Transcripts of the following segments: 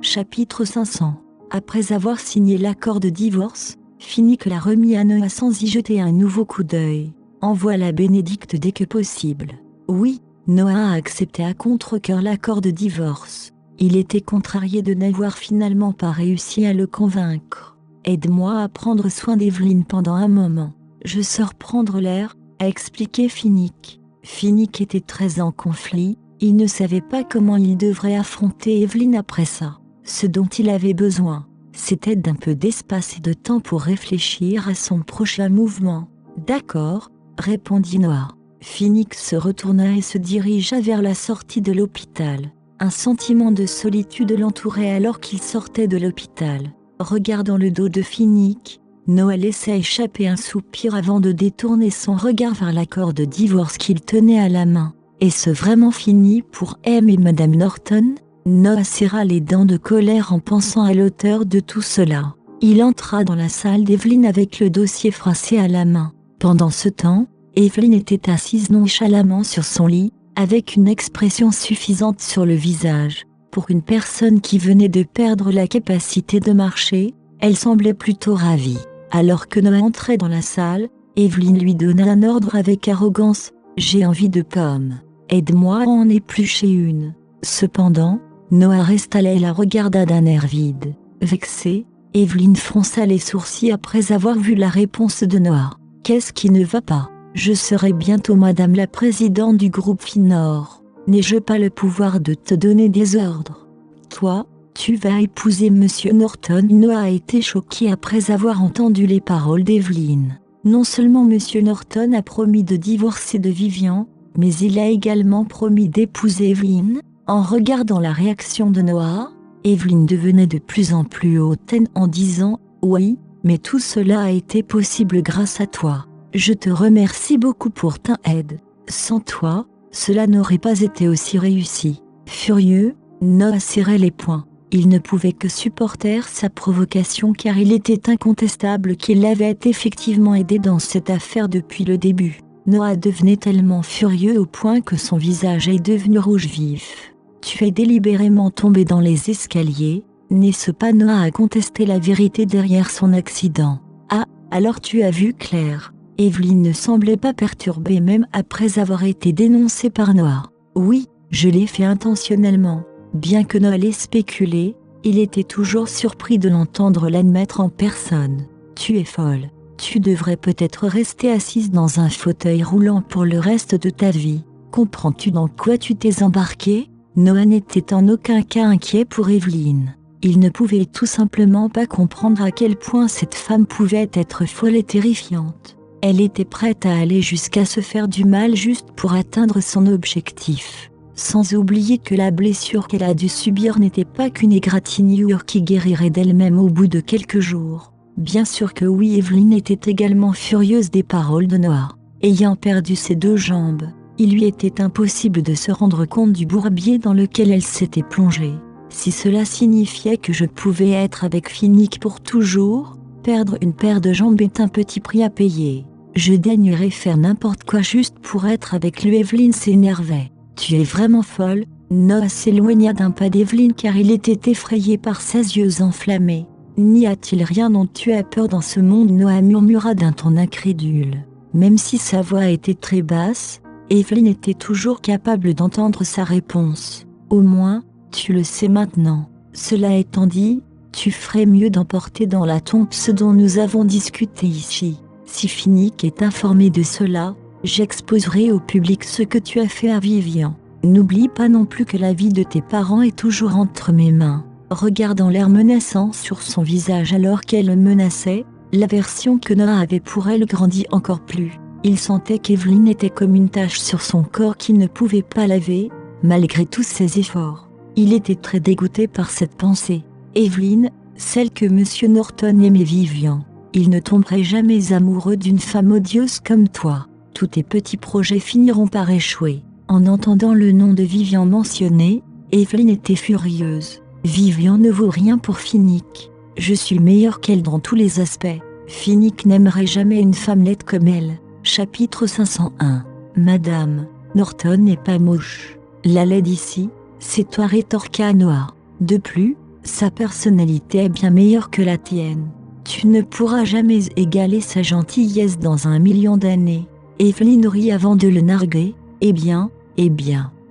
Chapitre 500. Après avoir signé l'accord de divorce, Finnick l'a remis à Noah sans y jeter un nouveau coup d'œil. Envoie la bénédicte dès que possible. Oui, Noah a accepté à contre-cœur l'accord de divorce. Il était contrarié de n'avoir finalement pas réussi à le convaincre. Aide-moi à prendre soin d'Evelyn pendant un moment. Je sors prendre l'air, a expliqué Finnick. Finnick était très en conflit, il ne savait pas comment il devrait affronter Evelyn après ça. Ce dont il avait besoin, c'était d'un peu d'espace et de temps pour réfléchir à son prochain mouvement. D'accord, répondit Noah. Finnick se retourna et se dirigea vers la sortie de l'hôpital. Un sentiment de solitude l'entourait alors qu'il sortait de l'hôpital. Regardant le dos de Finnick, Noah laissa échapper un soupir avant de détourner son regard vers l'accord de divorce qu'il tenait à la main. Est-ce vraiment fini pour M et Madame Norton ? Noah serra les dents de colère en pensant à l'auteur de tout cela. Il entra dans la salle d'Evelyn avec le dossier froissé à la main. Pendant ce temps, Evelyn était assise nonchalamment sur son lit, avec une expression suffisante sur le visage. Pour une personne qui venait de perdre la capacité de marcher, elle semblait plutôt ravie. Alors que Noah entrait dans la salle, Evelyn lui donna un ordre avec arrogance. « J'ai envie de pommes. Aide-moi à en éplucher une. » Cependant, Noah resta là et la regarda d'un air vide. Vexée, Evelyn fronça les sourcils après avoir vu la réponse de Noah. « Qu'est-ce qui ne va pas ? Je serai bientôt madame la présidente du groupe Finor. N'ai-je pas le pouvoir de te donner des ordres ? Toi, tu vas épouser Monsieur Norton. » Noah a été choqué après avoir entendu les paroles d'Evelyn. Non seulement Monsieur Norton a promis de divorcer de Vivian, mais il a également promis d'épouser Evelyn. En regardant la réaction de Noah, Evelyn devenait de plus en plus hautaine en disant « Oui, mais tout cela a été possible grâce à toi. Je te remercie beaucoup pour ta aide. Sans toi, cela n'aurait pas été aussi réussi. » Furieux, Noah serrait les poings. Il ne pouvait que supporter sa provocation car il était incontestable qu'il l'avait effectivement aidé dans cette affaire depuis le début. Noah devenait tellement furieux au point que son visage est devenu rouge vif. « Tu es délibérément tombé dans les escaliers, n'est-ce pas ?» Noah a contesté la vérité derrière son accident. « Ah, alors tu as vu clair. » Evelyn ne semblait pas perturbée même après avoir été dénoncée par Noah. « Oui, je l'ai fait intentionnellement. » Bien que Noah l'ait spéculé, il était toujours surpris de l'entendre l'admettre en personne. « Tu es folle. Tu devrais peut-être rester assise dans un fauteuil roulant pour le reste de ta vie. Comprends-tu dans quoi tu t'es embarqué ?» Noah n'était en aucun cas inquiet pour Evelyn. Il ne pouvait tout simplement pas comprendre à quel point cette femme pouvait être folle et terrifiante. Elle était prête à aller jusqu'à se faire du mal juste pour atteindre son objectif. Sans oublier que la blessure qu'elle a dû subir n'était pas qu'une égratignure qui guérirait d'elle-même au bout de quelques jours. Bien sûr que oui, Evelyn était également furieuse des paroles de Noah. Ayant perdu ses deux jambes, il lui était impossible de se rendre compte du bourbier dans lequel elle s'était plongée. Si cela signifiait que je pouvais être avec Finnick pour toujours, perdre une paire de jambes est un petit prix à payer. Je daignerais faire n'importe quoi juste pour être avec lui. Evelyn s'énervait. « Tu es vraiment folle ?» Noah s'éloigna d'un pas d'Evelyn car il était effrayé par ses yeux enflammés. « N'y a-t-il rien dont tu as peur dans ce monde ?» Noah murmura d'un ton incrédule. Même si sa voix était très basse, Evelyn était toujours capable d'entendre sa réponse. « Au moins, tu le sais maintenant. Cela étant dit, tu ferais mieux d'emporter dans la tombe ce dont nous avons discuté ici. Si Finnick est informé de cela, j'exposerai au public ce que tu as fait à Vivian. N'oublie pas non plus que la vie de tes parents est toujours entre mes mains. » Regardant l'air menaçant sur son visage alors qu'elle le menaçait, l'aversion que Noah avait pour elle grandit encore plus. Il sentait qu'Evelyn était comme une tache sur son corps qu'il ne pouvait pas laver, malgré tous ses efforts. Il était très dégoûté par cette pensée. Evelyn, celle que Monsieur Norton aimait Vivian. Il ne tomberait jamais amoureux d'une femme odieuse comme toi. Tous tes petits projets finiront par échouer. En entendant le nom de Vivian mentionné, Evelyn était furieuse. Vivian ne vaut rien pour Finnick. Je suis meilleure qu'elle dans tous les aspects. Finnick n'aimerait jamais une femme laide comme elle. Chapitre 501. Madame Norton n'est pas moche. La laide ici, c'est toi, rétorqua Noah. De plus, Sa personnalité est bien meilleure que la tienne. Tu ne pourras jamais égaler sa gentillesse dans 1 million d'années. Evelyn rit avant de le narguer. Eh bien,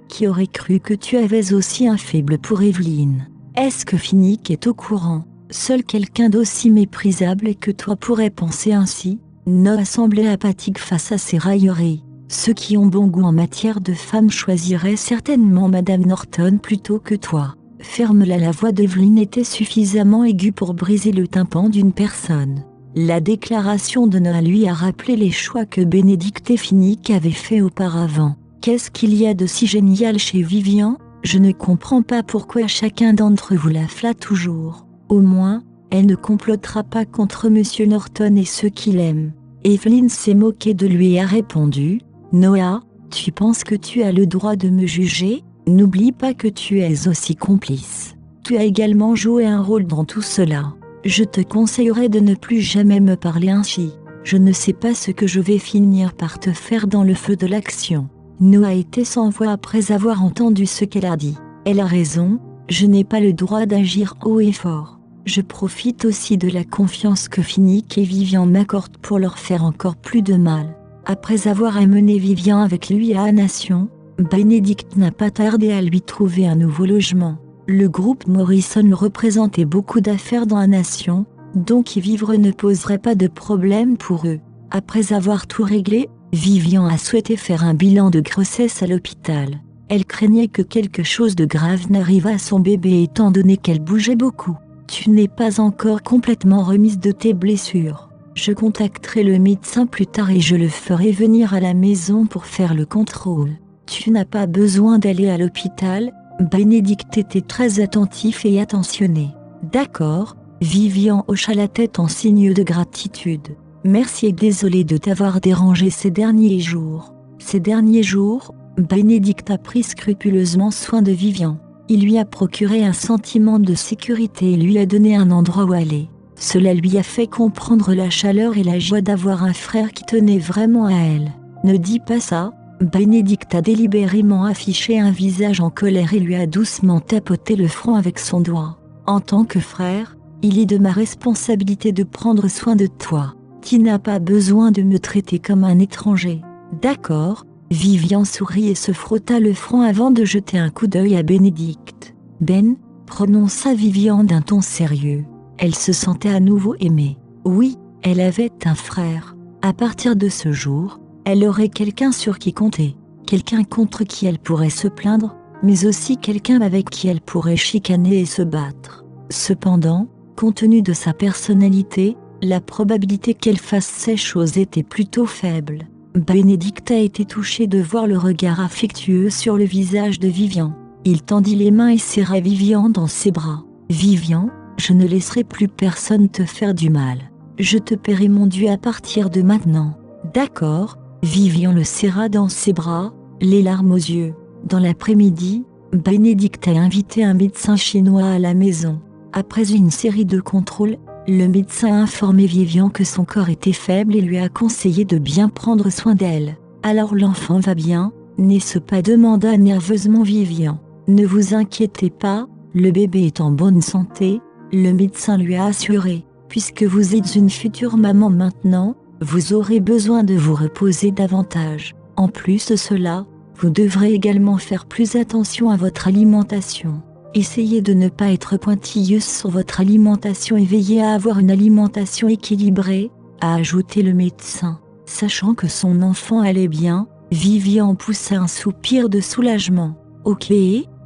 qui aurait cru que tu avais aussi un faible pour Evelyn? Est-ce que Finnick est au courant? Seul quelqu'un d'aussi méprisable que toi pourrait penser ainsi. Noah semblait apathique face à ces railleries. Ceux qui ont bon goût en matière de femmes choisiraient certainement Madame Norton plutôt que toi. Ferme-la. La voix d'Evelyn était suffisamment aiguë pour briser le tympan d'une personne. La déclaration de Noah lui a rappelé les choix que Bénédicte et Finnick avaient faits auparavant. Qu'est-ce qu'il y a de si génial chez Vivian? Je ne comprends pas pourquoi chacun d'entre vous la flatte toujours. Au moins, elle ne complotera pas contre Monsieur Norton et ceux qui l'aiment. Evelyn s'est moquée de lui et a répondu: Noah, tu penses que tu as le droit de me juger? N'oublie pas que tu es aussi complice. Tu as également joué un rôle dans tout cela. Je te conseillerais de ne plus jamais me parler ainsi. Je ne sais pas ce que je vais finir par te faire dans le feu de l'action. Noah était sans voix après avoir entendu ce qu'elle a dit. Elle a raison, je n'ai pas le droit d'agir haut et fort. Je profite aussi de la confiance que Finnick et Vivian m'accordent pour leur faire encore plus de mal. Après avoir amené Vivian avec lui à A-Nation, Bénédicte n'a pas tardé à lui trouver un nouveau logement. Le groupe Morrison représentait beaucoup d'affaires dans A-Nation, donc y vivre ne poserait pas de problème pour eux. Après avoir tout réglé, Vivian a souhaité faire un bilan de grossesse à l'hôpital. Elle craignait que quelque chose de grave n'arrive à son bébé étant donné qu'elle bougeait beaucoup. Tu n'es pas encore complètement remise de tes blessures. Je contacterai le médecin plus tard et je le ferai venir à la maison pour faire le contrôle. Tu n'as pas besoin d'aller à l'hôpital. Bénédicte était très attentif et attentionné. D'accord, Vivian hocha la tête en signe de gratitude. Merci et désolé de t'avoir dérangé ces derniers jours. Ces derniers jours, Bénédicte a pris scrupuleusement soin de Vivian. Il lui a procuré un sentiment de sécurité et lui a donné un endroit où aller. Cela lui a fait comprendre la chaleur et la joie d'avoir un frère qui tenait vraiment à elle. Ne dis pas ça. Bénédicte a délibérément affiché un visage en colère et lui a doucement tapoté le front avec son doigt. En tant que frère, il est de ma responsabilité de prendre soin de toi. Tu n'as pas besoin de me traiter comme un étranger. D'accord. Vivian sourit et se frotta le front avant de jeter un coup d'œil à Bénédicte. Ben, prononça Vivian d'un ton sérieux. Elle se sentait à nouveau aimée. Oui, elle avait un frère. À partir de ce jour, elle aurait quelqu'un sur qui compter. Quelqu'un contre qui elle pourrait se plaindre, mais aussi quelqu'un avec qui elle pourrait chicaner et se battre. Cependant, compte tenu de sa personnalité, la probabilité qu'elle fasse ces choses était plutôt faible. Bénédicte a été touchée de voir le regard affectueux sur le visage de Vivian. Il tendit les mains et serra Vivian dans ses bras. Vivian, je ne laisserai plus personne te faire du mal. Je te paierai mon dû à partir de maintenant. D'accord. Vivian le serra dans ses bras, les larmes aux yeux. Dans l'après-midi, Bénédicte a invité un médecin chinois à la maison. Après une série de contrôles, le médecin a informé Vivian que son corps était faible et lui a conseillé de bien prendre soin d'elle. Alors l'enfant va bien, n'est-ce pas? Demanda nerveusement Vivian. Ne vous inquiétez pas, le bébé est en bonne santé, le médecin lui a assuré. Puisque vous êtes une future maman maintenant, vous aurez besoin de vous reposer davantage. En plus de cela, vous devrez également faire plus attention à votre alimentation. Essayez de ne pas être pointilleuse sur votre alimentation et veillez à avoir une alimentation équilibrée, a ajouté le médecin. Sachant que son enfant allait bien, Vivian poussa un soupir de soulagement. Ok,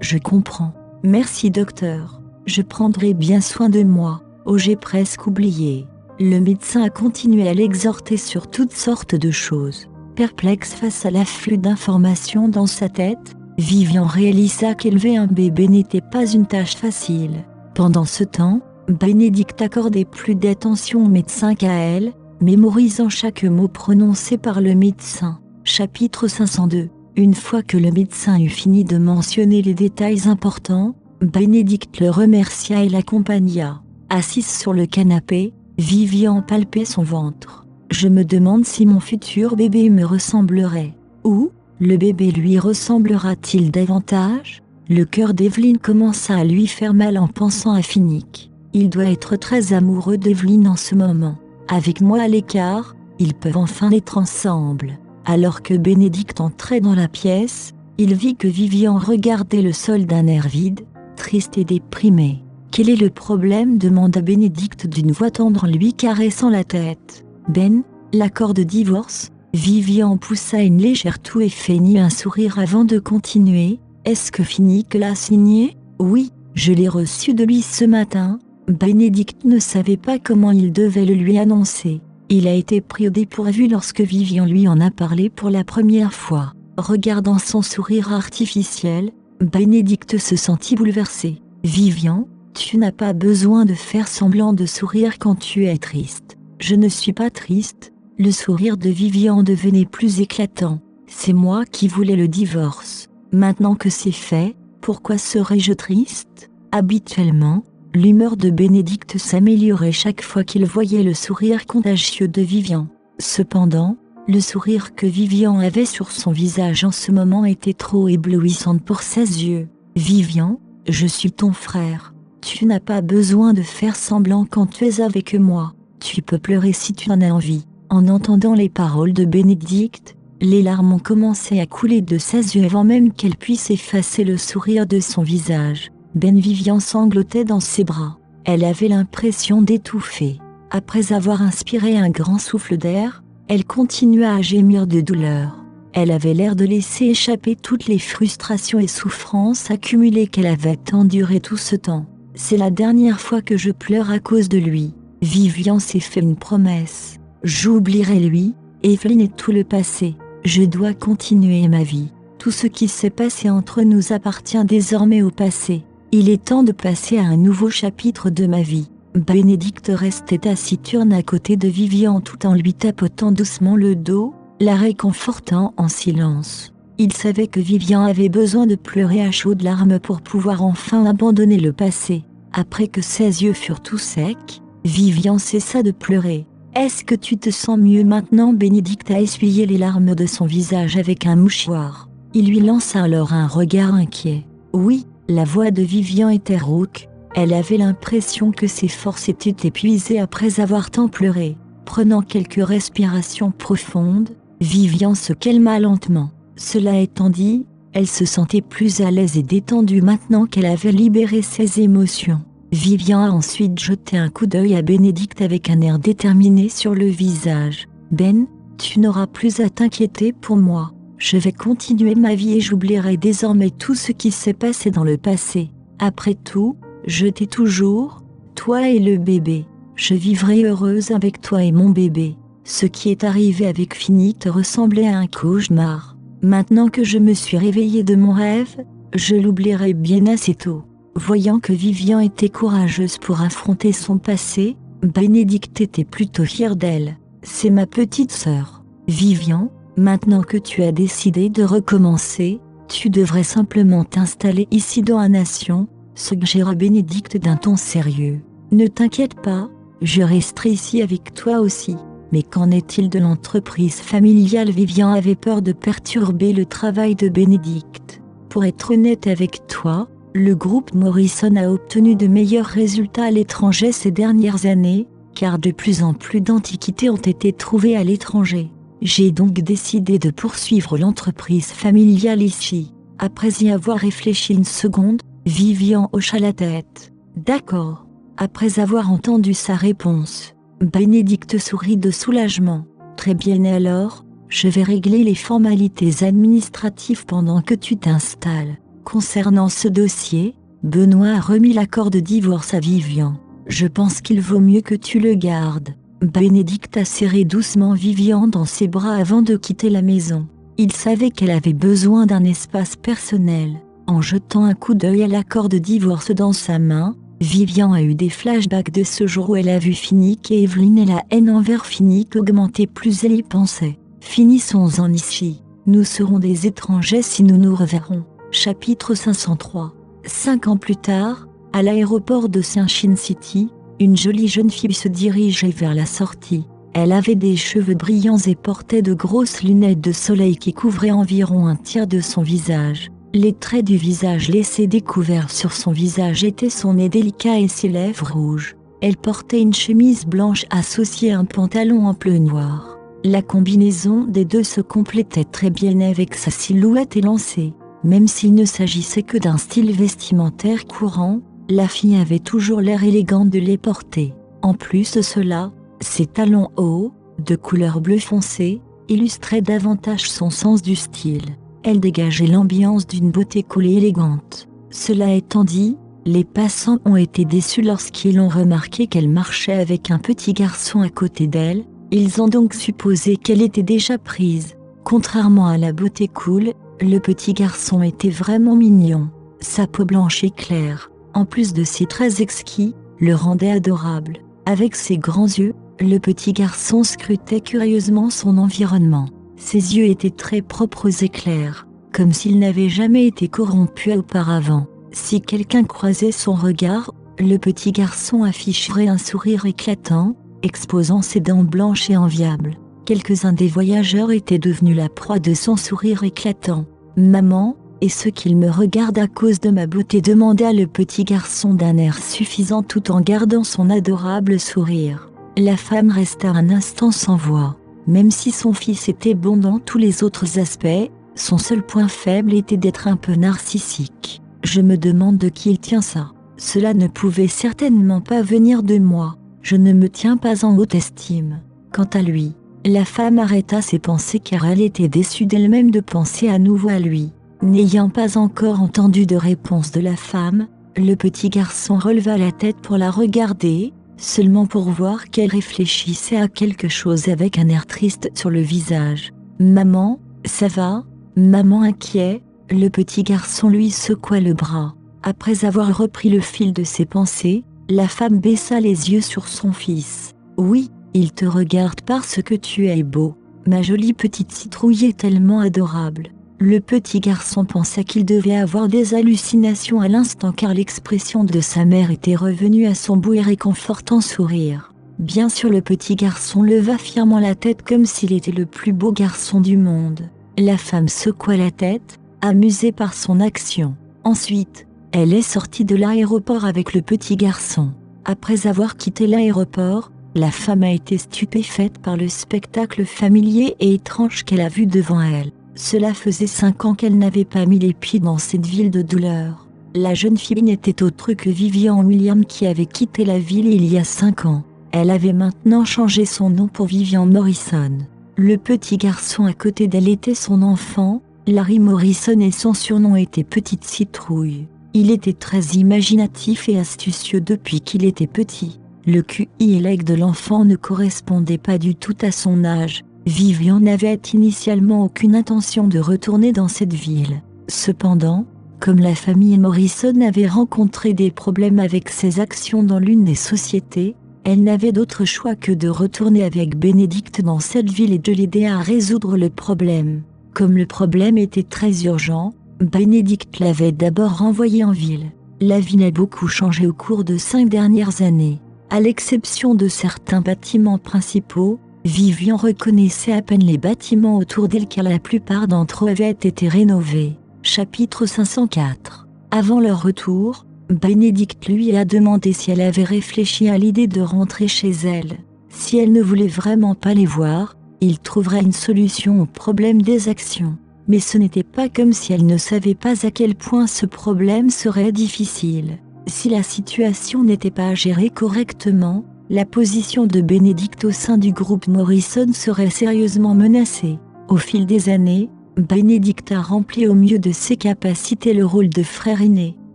je comprends. Merci docteur. Je prendrai bien soin de moi. Oh, j'ai presque oublié. Le médecin a continué à l'exhorter sur toutes sortes de choses. Perplexe face à l'afflux d'informations dans sa tête, Vivian réalisa qu'élever un bébé n'était pas une tâche facile. Pendant ce temps, Bénédicte accordait plus d'attention au médecin qu'à elle, mémorisant chaque mot prononcé par le médecin. Chapitre 502. Une fois que le médecin eut fini de mentionner les détails importants, Bénédicte le remercia et l'accompagna. Assise sur le canapé, Vivian palpait son ventre. Je me demande si mon futur bébé me ressemblerait. Ou, le bébé lui ressemblera-t-il davantage? Le cœur d'Evelyne commença à lui faire mal en pensant à Finnick. Il doit être très amoureux d'Evelyne en ce moment. Avec moi à l'écart, ils peuvent enfin être ensemble. Alors que Bénédicte entrait dans la pièce, il vit que Vivian regardait le sol d'un air vide, triste et déprimé. « Quel est le problème ?» demanda Bénédicte d'une voix tendre en lui caressant la tête. « Ben, l'accord de divorce ?» Vivian poussa une légère toux et feignit un sourire avant de continuer. « Est-ce que Finnick l'a signé ?»« Oui, je l'ai reçu de lui ce matin. » Bénédicte ne savait pas comment il devait le lui annoncer. Il a été pris au dépourvu lorsque Vivian lui en a parlé pour la première fois. Regardant son sourire artificiel, Bénédicte se sentit bouleversée. « Vivian, tu n'as pas besoin de faire semblant de sourire quand tu es triste. »« Je ne suis pas triste. » Le sourire de Vivian devenait plus éclatant. « C'est moi qui voulais le divorce. Maintenant que c'est fait, pourquoi serais-je triste ?» Habituellement, l'humeur de Bénédicte s'améliorait chaque fois qu'il voyait le sourire contagieux de Vivian. Cependant, le sourire que Vivian avait sur son visage en ce moment était trop éblouissant pour ses yeux. « Vivian, je suis ton frère. Tu n'as pas besoin de faire semblant quand tu es avec moi. Tu peux pleurer si tu en as envie. » En entendant les paroles de Bénédicte, les larmes ont commencé à couler de ses yeux avant même qu'elle puisse effacer le sourire de son visage. Vivian sanglotait dans ses bras. Elle avait l'impression d'étouffer. Après avoir inspiré un grand souffle d'air, elle continua à gémir de douleur. Elle avait l'air de laisser échapper toutes les frustrations et souffrances accumulées qu'elle avait endurées tout ce temps. « C'est la dernière fois que je pleure à cause de lui. » Vivian s'est fait une promesse. « J'oublierai lui, Evelyne et tout le passé. Je dois continuer ma vie. Tout ce qui s'est passé entre nous appartient désormais au passé. Il est temps de passer à un nouveau chapitre de ma vie. » Bénédicte restait taciturne à côté de Vivian tout en lui tapotant doucement le dos, la réconfortant en silence. Il savait que Vivian avait besoin de pleurer à chaudes larmes pour pouvoir enfin abandonner le passé. Après que ses yeux furent tout secs, Vivian cessa de pleurer. « Est-ce que tu te sens mieux maintenant ?» Bénédicte a essuyé les larmes de son visage avec un mouchoir. Il lui lança alors un regard inquiet. Oui, la voix de Vivian était rauque. Elle avait l'impression que ses forces étaient épuisées après avoir tant pleuré. Prenant quelques respirations profondes, Vivian se calma lentement. Cela étant dit, elle se sentait plus à l'aise et détendue maintenant qu'elle avait libéré ses émotions. Vivian a ensuite jeté un coup d'œil à Bénédicte avec un air déterminé sur le visage. « Ben, tu n'auras plus à t'inquiéter pour moi. Je vais continuer ma vie et j'oublierai désormais tout ce qui s'est passé dans le passé. Après tout, je t'ai toujours, toi et le bébé. Je vivrai heureuse avec toi et mon bébé. Ce qui est arrivé avec Finnick ressemblait à un cauchemar. Maintenant que je me suis réveillée de mon rêve, je l'oublierai bien assez tôt. » Voyant que Vivian était courageuse pour affronter son passé, Bénédicte était plutôt fière d'elle. « C'est ma petite sœur. Vivian, maintenant que tu as décidé de recommencer, tu devrais simplement t'installer ici dans la nation, » suggéra Bénédicte d'un ton sérieux. « Ne t'inquiète pas, je resterai ici avec toi aussi. » Mais qu'en est-il de l'entreprise familiale ? Vivian avait peur de perturber le travail de Bénédicte. « Pour être honnête avec toi, le groupe Morrison a obtenu de meilleurs résultats à l'étranger ces dernières années, car de plus en plus d'antiquités ont été trouvées à l'étranger. J'ai donc décidé de poursuivre l'entreprise familiale ici. » Après y avoir réfléchi une seconde, Vivian hocha la tête. « D'accord. » Après avoir entendu sa réponse, Bénédicte sourit de soulagement. « Très bien alors, je vais régler les formalités administratives pendant que tu t'installes. » Concernant ce dossier, Benoît a remis l'accord de divorce à Vivian. « Je pense qu'il vaut mieux que tu le gardes. » Bénédicte a serré doucement Vivian dans ses bras avant de quitter la maison. Il savait qu'elle avait besoin d'un espace personnel. En jetant un coup d'œil à l'accord de divorce dans sa main, Vivian a eu des flashbacks de ce jour où elle a vu Finnick et Evelyne et la haine envers Finnick augmentait plus elle y pensait. Finissons-en ici. Nous serons des étrangers si nous nous reverrons. Chapitre 503. 5 ans plus tard, à l'aéroport de Saint-Chin City, une jolie jeune fille se dirigeait vers la sortie. Elle avait des cheveux brillants et portait de grosses lunettes de soleil qui couvraient environ un tiers de son visage. Les traits du visage laissés découverts sur son visage étaient son nez délicat et ses lèvres rouges. Elle portait une chemise blanche associée à un pantalon ample noir. La combinaison des deux se complétait très bien avec sa silhouette élancée. Même s'il ne s'agissait que d'un style vestimentaire courant, la fille avait toujours l'air élégante de les porter. En plus de cela, ses talons hauts, de couleur bleu foncé, illustraient davantage son sens du style. Elle dégageait l'ambiance d'une beauté cool et élégante. Cela étant dit, les passants ont été déçus lorsqu'ils ont remarqué qu'elle marchait avec un petit garçon à côté d'elle. Ils ont donc supposé qu'elle était déjà prise. Contrairement à la beauté cool, le petit garçon était vraiment mignon. Sa peau blanche et claire, en plus de ses traits exquis, le rendait adorable. Avec ses grands yeux, le petit garçon scrutait curieusement son environnement. Ses yeux étaient très propres et clairs, comme s'ils n'avaient jamais été corrompus auparavant. Si quelqu'un croisait son regard, le petit garçon afficherait un sourire éclatant, exposant ses dents blanches et enviables. Quelques-uns des voyageurs étaient devenus la proie de son sourire éclatant. « Maman, est-ce qu'il me regarde à cause de ma beauté ?» demanda le petit garçon d'un air suffisant tout en gardant son adorable sourire. La femme resta un instant sans voix. Même si son fils était bon dans tous les autres aspects, son seul point faible était d'être un peu narcissique. « Je me demande de qui il tient ça. Cela ne pouvait certainement pas venir de moi. Je ne me tiens pas en haute estime. » Quant à lui, la femme arrêta ses pensées car elle était déçue d'elle-même de penser à nouveau à lui. N'ayant pas encore entendu de réponse de la femme, le petit garçon releva la tête pour la regarder, seulement pour voir qu'elle réfléchissait à quelque chose avec un air triste sur le visage. « Maman, ça va ? » Maman inquiet, le petit garçon lui secoua le bras. Après avoir repris le fil de ses pensées, la femme baissa les yeux sur son fils. « Oui, il te regarde parce que tu es beau. Ma jolie petite citrouille est tellement adorable. » Le petit garçon pensa qu'il devait avoir des hallucinations à l'instant car l'expression de sa mère était revenue à son beau et réconfortant sourire. Bien sûr, le petit garçon leva fièrement la tête comme s'il était le plus beau garçon du monde. La femme secoua la tête, amusée par son action. Ensuite, elle est sortie de l'aéroport avec le petit garçon. Après avoir quitté l'aéroport, la femme a été stupéfaite par le spectacle familier et étrange qu'elle a vu devant elle. Cela faisait 5 ans qu'elle n'avait pas mis les pieds dans cette ville de douleur. La jeune fille n'était autre que Vivian Williams qui avait quitté la ville il y a 5 ans. Elle avait maintenant changé son nom pour Vivian Morrison. Le petit garçon à côté d'elle était son enfant, Larry Morrison, et son surnom était Petite Citrouille. Il était très imaginatif et astucieux depuis qu'il était petit. Le QI élègue de l'enfant ne correspondait pas du tout à son âge. Vivian n'avait initialement aucune intention de retourner dans cette ville. Cependant, comme la famille Morrison avait rencontré des problèmes avec ses actions dans l'une des sociétés, elle n'avait d'autre choix que de retourner avec Bénédicte dans cette ville et de l'aider à résoudre le problème. Comme le problème était très urgent, Bénédicte l'avait d'abord renvoyée en ville. La ville a beaucoup changé au cours de 5 dernières années. À l'exception de certains bâtiments principaux, Vivian reconnaissait à peine les bâtiments autour d'elle car la plupart d'entre eux avaient été rénovés. Chapitre 504. Avant leur retour, Bénédicte lui a demandé si elle avait réfléchi à l'idée de rentrer chez elle. Si elle ne voulait vraiment pas les voir, il trouverait une solution au problème des actions. Mais ce n'était pas comme si elle ne savait pas à quel point ce problème serait difficile. Si la situation n'était pas gérée correctement, la position de Bénédicte au sein du groupe Morrison serait sérieusement menacée. Au fil des années, Bénédicte a rempli au mieux de ses capacités le rôle de frère aîné.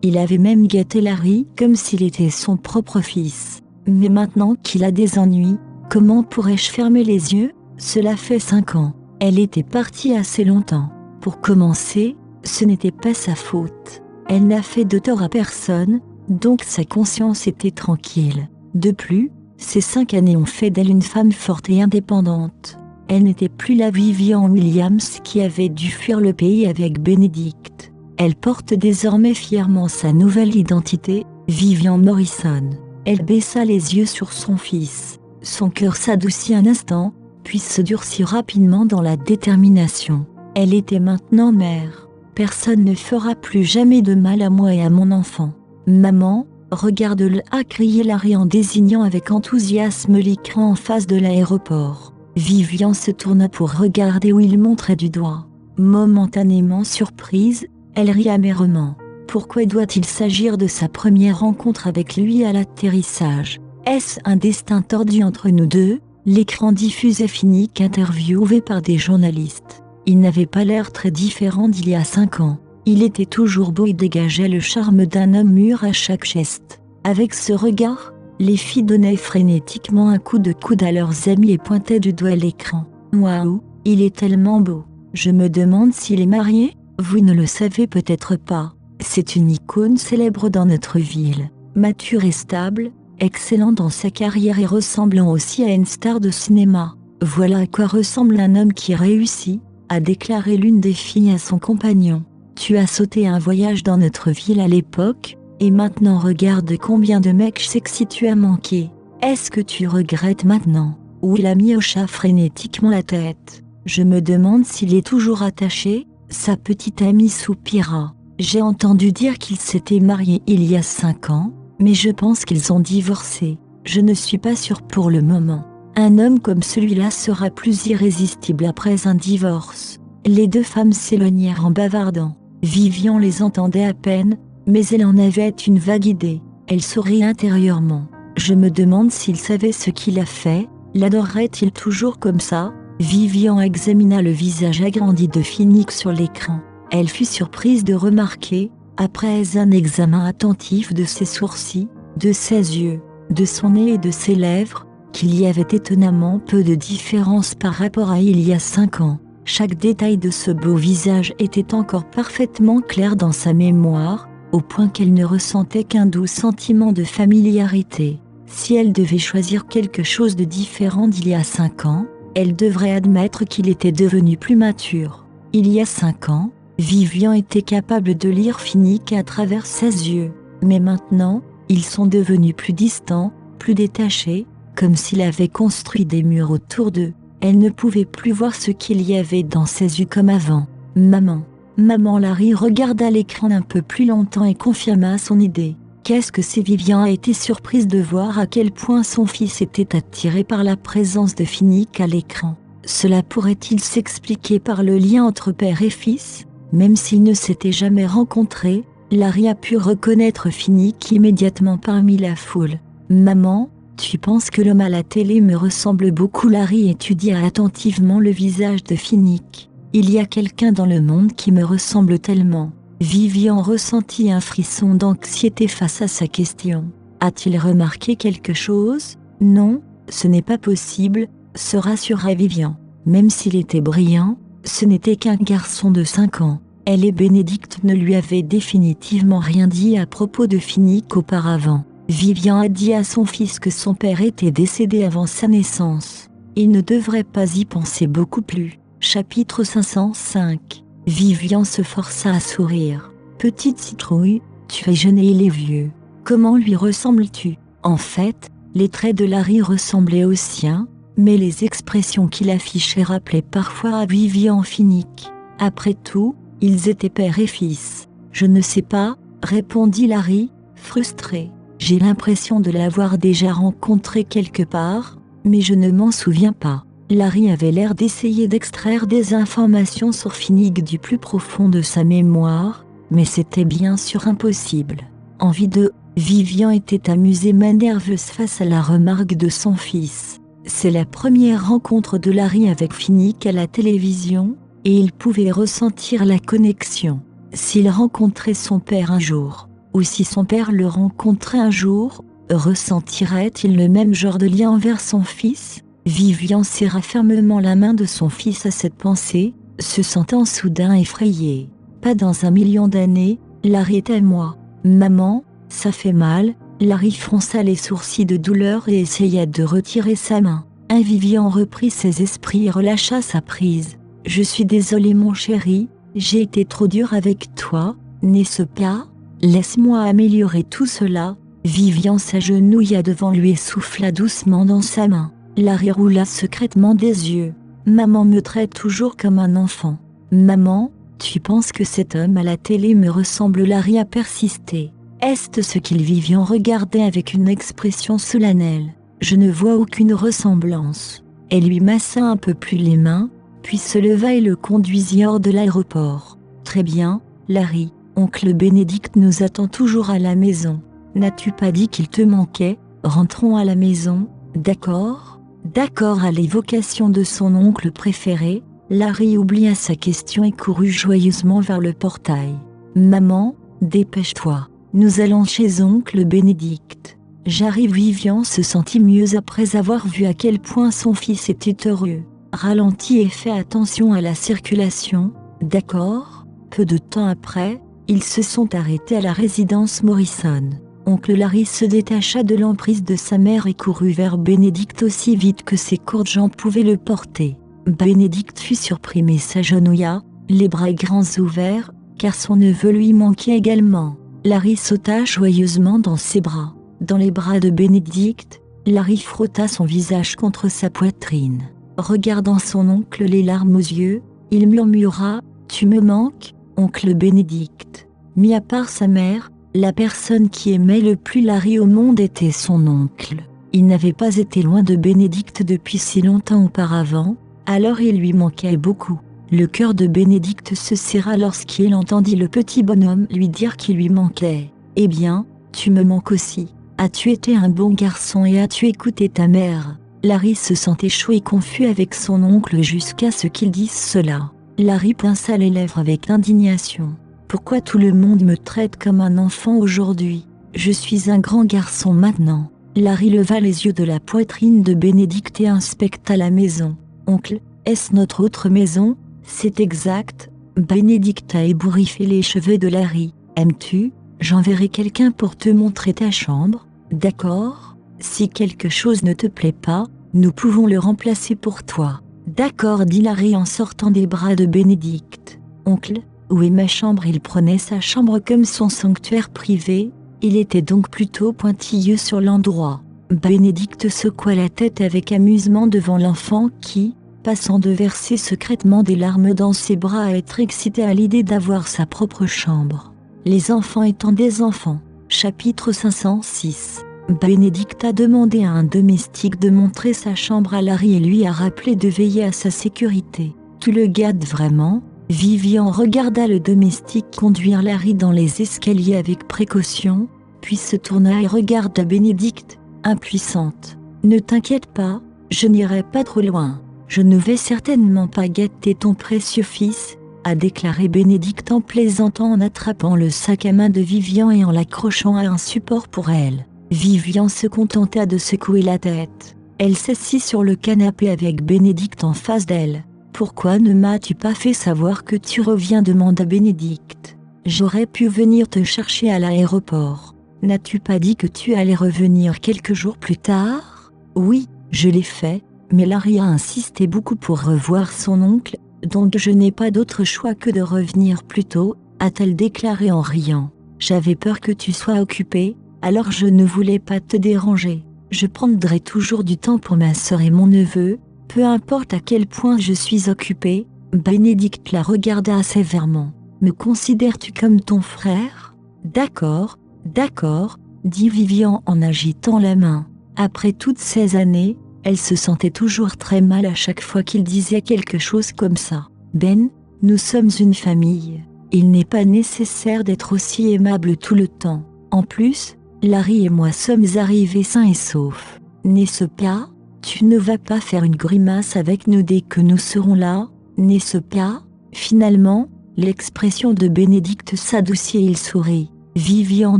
Il avait même gâté Larry comme s'il était son propre fils. Mais maintenant qu'il a des ennuis, comment pourrais-je fermer les yeux ? Cela fait 5 ans. Elle était partie assez longtemps. Pour commencer, ce n'était pas sa faute. Elle n'a fait de tort à personne, donc sa conscience était tranquille. De plus, ces 5 années ont fait d'elle une femme forte et indépendante. Elle n'était plus la Vivian Williams qui avait dû fuir le pays avec Bénédicte. Elle porte désormais fièrement sa nouvelle identité, Vivian Morrison. Elle baissa les yeux sur son fils. Son cœur s'adoucit un instant, puis se durcit rapidement dans la détermination. Elle était maintenant mère. Personne ne fera plus jamais de mal à moi et à mon enfant. Maman, regarde-le, a crié Larry en désignant avec enthousiasme l'écran en face de l'aéroport. Vivian se tourna pour regarder où il montrait du doigt. Momentanément surprise, elle rit amèrement. Pourquoi doit-il s'agir de sa première rencontre avec lui à l'atterrissage? Est-ce un destin tordu entre nous deux? L'écran diffusait Finnick interviewé par des journalistes. Il n'avait pas l'air très différent d'il y a 5 ans. Il était toujours beau et dégageait le charme d'un homme mûr à chaque geste. Avec ce regard, les filles donnaient frénétiquement un coup de coude à leurs amis et pointaient du doigt l'écran. Waouh, il est tellement beau. Je me demande s'il est marié? Vous ne le savez peut-être pas. C'est une icône célèbre dans notre ville. Mature et stable, excellent dans sa carrière et ressemblant aussi à une star de cinéma. Voilà à quoi ressemble un homme qui réussit, a déclaré l'une des filles à son compagnon. Tu as sauté un voyage dans notre ville à l'époque, et maintenant regarde combien de mecs sexy tu as manqué. Est-ce que tu regrettes maintenant? Will hocha frénétiquement la tête. Je me demande s'il est toujours attaché. Sa petite amie soupira. J'ai entendu dire qu'ils s'étaient mariés il y a 5 ans, mais je pense qu'ils ont divorcé. Je ne suis pas sûre pour le moment. Un homme comme celui-là sera plus irrésistible après un divorce. Les deux femmes s'éloignèrent en bavardant. Vivian les entendait à peine, mais elle en avait une vague idée. Elle sourit intérieurement. Je me demande s'il savait ce qu'il a fait. L'adorerait-il toujours comme ça? Vivian examina le visage agrandi de Finnick sur l'écran. Elle fut surprise de remarquer, après un examen attentif de ses sourcils, de ses yeux, de son nez et de ses lèvres, qu'il y avait étonnamment peu de différence par rapport à il y a 5 ans. Chaque détail de ce beau visage était encore parfaitement clair dans sa mémoire, au point qu'elle ne ressentait qu'un doux sentiment de familiarité. Si elle devait choisir quelque chose de différent d'il y a 5 ans, elle devrait admettre qu'il était devenu plus mature. Il y a 5 ans, Vivian était capable de lire Finnick à travers ses yeux, mais maintenant, ils sont devenus plus distants, plus détachés, comme s'il avait construit des murs autour d'eux. Elle ne pouvait plus voir ce qu'il y avait dans ses yeux comme avant. Maman. Maman. Larry regarda l'écran un peu plus longtemps et confirma son idée. Qu'est-ce que c'est? Vivian a été surprise de voir à quel point son fils était attiré par la présence de Finnick à l'écran. Cela pourrait-il s'expliquer par le lien entre père et fils? Même s'ils ne s'étaient jamais rencontrés, Larry a pu reconnaître Finnick immédiatement parmi la foule. Maman, tu penses que l'homme à la télé me ressemble beaucoup? Larry étudia attentivement le visage de Finnick. Il y a quelqu'un dans le monde qui me ressemble tellement. Vivian ressentit un frisson d'anxiété face à sa question. A-t-il remarqué quelque chose? Non, ce n'est pas possible, se rassura Vivian. Même s'il était brillant, ce n'était qu'un garçon de 5 ans. Elle et Bénédicte ne lui avaient définitivement rien dit à propos de Finnick auparavant. Vivian a dit à son fils que son père était décédé avant sa naissance. Il ne devrait pas y penser beaucoup plus. Chapitre 505. Vivian se força à sourire. Petite citrouille, tu es jeune et il est vieux. Comment lui ressembles-tu? En fait, les traits de Larry ressemblaient aux siens, mais les expressions qu'il affichait rappelaient parfois à Vivian Finnick. Après tout, ils étaient père et fils. Je ne sais pas, répondit Larry, frustré. J'ai l'impression de l'avoir déjà rencontré quelque part, mais je ne m'en souviens pas. Larry avait l'air d'essayer d'extraire des informations sur Finnick du plus profond de sa mémoire, mais c'était bien sûr impossible. Envie de... Vivian était amusée mais nerveuse face à la remarque de son fils. C'est la première rencontre de Larry avec Finnick à la télévision, et il pouvait ressentir la connexion. S'il rencontrait son père un jour, ou si son père le rencontrait un jour, ressentirait-il le même genre de lien envers son fils? Vivian serra fermement la main de son fils à cette pensée, se sentant soudain effrayée. Pas dans 1 million d'années, Larry est à moi. Maman, ça fait mal. Larry fronça les sourcils de douleur et essaya de retirer sa main. Vivian reprit ses esprits et relâcha sa prise. Je suis désolée mon chéri, j'ai été trop dur avec toi, n'est-ce pas? Laisse-moi améliorer tout cela. Vivian s'agenouilla devant lui et souffla doucement dans sa main. Larry roula secrètement des yeux. Maman me traite toujours comme un enfant. Maman, Tu penses que cet homme à la télé me ressemble? Larry a persisté. Est-ce ce qu'il Vivian regardait avec une expression solennelle. Je ne vois aucune ressemblance. Elle lui massa un peu plus les mains, puis se leva et le conduisit hors de l'aéroport. Très bien, Larry, oncle Bénédicte nous attend toujours à la maison. N'as-tu pas dit qu'il te manquait? Rentrons à la maison, d'accord? D'accord. À l'évocation de son oncle préféré, Larry oublia sa question et courut joyeusement vers le portail. Maman, dépêche-toi, nous allons chez oncle Bénédicte. J'arrive. Vivian se sentit mieux après avoir vu à quel point son fils était heureux. Ralentis et fais attention à la circulation, d'accord? Peu de temps après, ils se sont arrêtés à la résidence Morrison. Oncle Larry se détacha de l'emprise de sa mère et courut vers Bénédicte aussi vite que ses courtes jambes pouvaient le porter. Bénédicte fut surpris mais s'agenouilla, les bras grands ouverts, car son neveu lui manquait également. Larry sauta joyeusement dans ses bras. Dans les bras de Bénédicte, Larry frotta son visage contre sa poitrine. Regardant son oncle les larmes aux yeux, il murmura « Tu me manques, oncle Bénédicte ». Mis à part sa mère, la personne qui aimait le plus Larry au monde était son oncle. Il n'avait pas été loin de Bénédicte depuis si longtemps auparavant, alors il lui manquait beaucoup. Le cœur de Bénédicte se serra lorsqu'il entendit le petit bonhomme lui dire qu'il lui manquait. « Eh bien, tu me manques aussi. As-tu été un bon garçon et as-tu écouté ta mère ?» Larry se sentait chaud et confus avec son oncle jusqu'à ce qu'il dise cela. Larry pinça les lèvres avec indignation. « Pourquoi tout le monde me traite comme un enfant aujourd'hui? Je suis un grand garçon maintenant. » Larry leva les yeux de la poitrine de Bénédicte et inspecta la maison. « Oncle, est-ce notre autre maison? » « C'est exact. » Bénédicte a ébouriffé les cheveux de Larry. « Aimes-tu? J'enverrai quelqu'un pour te montrer ta chambre, d'accord? Si quelque chose ne te plaît pas, nous pouvons le remplacer pour toi. »« D'accord, » dit Larry en sortant des bras de Bénédicte. « Oncle, où est ma chambre ?» Il prenait sa chambre comme son sanctuaire privé, il était donc plutôt pointilleux sur l'endroit. Bénédicte secoua la tête avec amusement devant l'enfant qui, passant de verser secrètement des larmes dans ses bras à être excité à l'idée d'avoir sa propre chambre. Les enfants étant des enfants. Chapitre 506. Bénédicte a demandé à un domestique de montrer sa chambre à Larry et lui a rappelé de veiller à sa sécurité. « Tu le gâtes vraiment ?» Vivian regarda le domestique conduire Larry dans les escaliers avec précaution, puis se tourna et regarda Bénédicte, impuissante. « Ne t'inquiète pas, je n'irai pas trop loin. Je ne vais certainement pas gâter ton précieux fils, » a déclaré Bénédicte en plaisantant en attrapant le sac à main de Vivian et en l'accrochant à un support pour elle. Vivian se contenta de secouer la tête. Elle s'assit sur le canapé avec Bénédicte en face d'elle. « Pourquoi ne m'as-tu pas fait savoir que tu reviens ?» demanda Bénédicte. « J'aurais pu venir te chercher à l'aéroport. N'as-tu pas dit que tu allais revenir quelques jours plus tard ? » « Oui, je l'ai fait. Mais Larry a insisté beaucoup pour revoir son oncle, donc je n'ai pas d'autre choix que de revenir plus tôt, » a-t-elle déclaré en riant. « J'avais peur que tu sois occupé, alors je ne voulais pas te déranger. Je prendrai toujours du temps pour ma sœur et mon neveu, peu importe à quel point je suis occupée. » Bénédicte la regarda sévèrement. « Me considères-tu comme ton frère ? » « D'accord, d'accord, » dit Vivian en agitant la main. Après toutes ces années, elle se sentait toujours très mal à chaque fois qu'il disait quelque chose comme ça. « Ben, nous sommes une famille. Il n'est pas nécessaire d'être aussi aimable tout le temps. En plus, Larry et moi sommes arrivés sains et saufs. N'est-ce pas? Tu ne vas pas faire une grimace avec nous dès que nous serons là, n'est-ce pas ?» Finalement, l'expression de Bénédicte s'adoucit et il sourit. Vivian